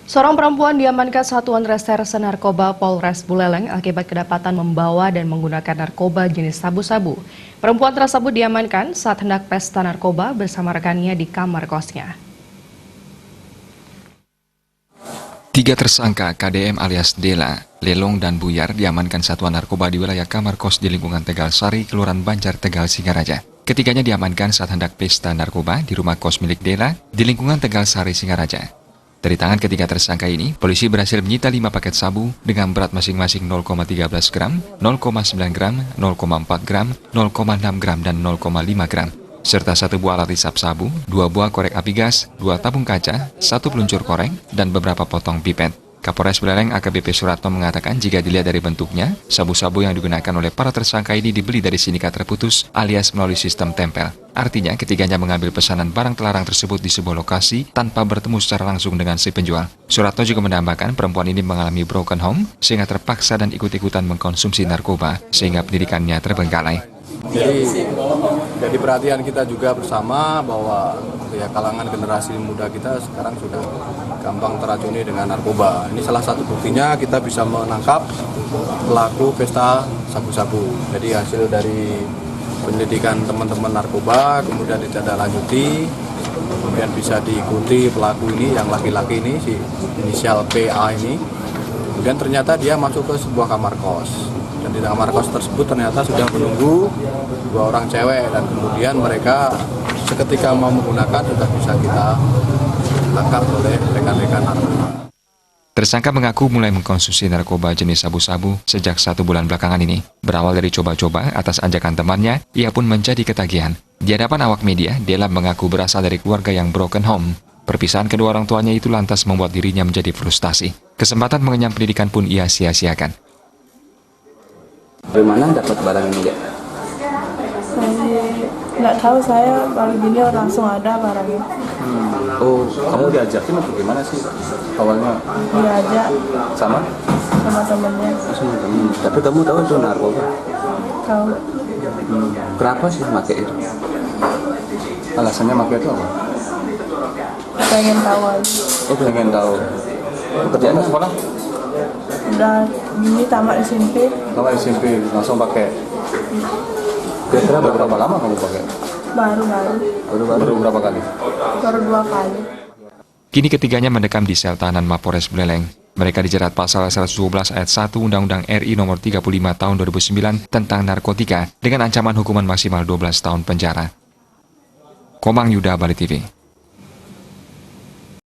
Seorang perempuan diamankan Satuan Reserse Narkoba Polres Buleleng akibat kedapatan membawa dan menggunakan narkoba jenis sabu-sabu. Perempuan tersebut diamankan saat hendak pesta narkoba bersama rekannya di kamar kosnya. 3 tersangka KDM alias Dela, Lelong, dan Buyar diamankan Satuan Narkoba di wilayah kamar kos di lingkungan Tegal Sari, Kelurahan Banjar, Tegal, Singaraja. Ketiganya diamankan saat hendak pesta narkoba di rumah kos milik Dela di lingkungan Tegal Sari, Singaraja. Dari tangan ketiga tersangka ini, polisi berhasil menyita 5 paket sabu dengan berat masing-masing 0,13 gram, 0,9 gram, 0,4 gram, 0,6 gram, dan 0,5 gram. Serta 1 buah alat hisap sabu, 2 buah korek api gas, 2 tabung kaca, 1 peluncur korek, dan beberapa potong pipet. Kapolres Buleleng AKBP Suratno mengatakan jika dilihat dari bentuknya, sabu-sabu yang digunakan oleh para tersangka ini dibeli dari sindikat terputus alias melalui sistem tempel. Artinya, ketiganya mengambil pesanan barang terlarang tersebut di sebuah lokasi tanpa bertemu secara langsung dengan si penjual. Suratno juga menambahkan perempuan ini mengalami broken home sehingga terpaksa dan ikut-ikutan mengkonsumsi narkoba sehingga pendidikannya terbengkalai. Jadi perhatian kita juga bersama bahwa kalangan generasi muda kita sekarang sudah gampang teracuni dengan narkoba. Ini salah satu buktinya kita bisa menangkap pelaku pesta sabu-sabu. Jadi hasil dari penyelidikan teman-teman narkoba kemudian ditindaklanjuti, kemudian bisa diikuti pelaku ini yang laki-laki ini, si inisial PA ini. Kemudian ternyata dia masuk ke sebuah kamar kos. Dan di kamar kos tersebut ternyata sudah menunggu 2 orang cewek, dan kemudian mereka seketika mau menggunakan sudah bisa kita tangkap oleh rekan-rekan narkoba. Tersangka mengaku mulai mengkonsumsi narkoba jenis sabu-sabu sejak 1 bulan belakangan ini. Berawal dari coba-coba atas ajakan temannya, ia pun menjadi ketagihan. Di hadapan awak media, Dela mengaku berasal dari keluarga yang broken home. Perpisahan kedua orang tuanya itu lantas membuat dirinya menjadi frustasi. Kesempatan mengenyam pendidikan pun ia sia-siakan. Dari mana dapat barang ini, Dek? Nggak tahu, saya baru gini langsung ada barangnya. Oh, kamu diajakin atau gimana sih awalnya? Diajak Sama temennya. sama temen. Tapi kamu tahu itu narkoba? Tahu. Kenapa sih pakai itu? Alasannya pakai itu apa? Pengen tahu aja. Oh, pengen tahu. Kerjaan sekolah? Udah gini tamat SMP. Tamat SMP langsung pakai. Kira-kira berapa lama kamu pakai? Baru berapa kali? Baru 2 kali. Kini ketiganya mendekam di sel tahanan Mapores Buleleng. Mereka dijerat pasal 112 ayat 1 Undang-Undang RI nomor 35 tahun 2009 tentang narkotika dengan ancaman hukuman maksimal 12 tahun penjara. Komang Yuda, Bali TV.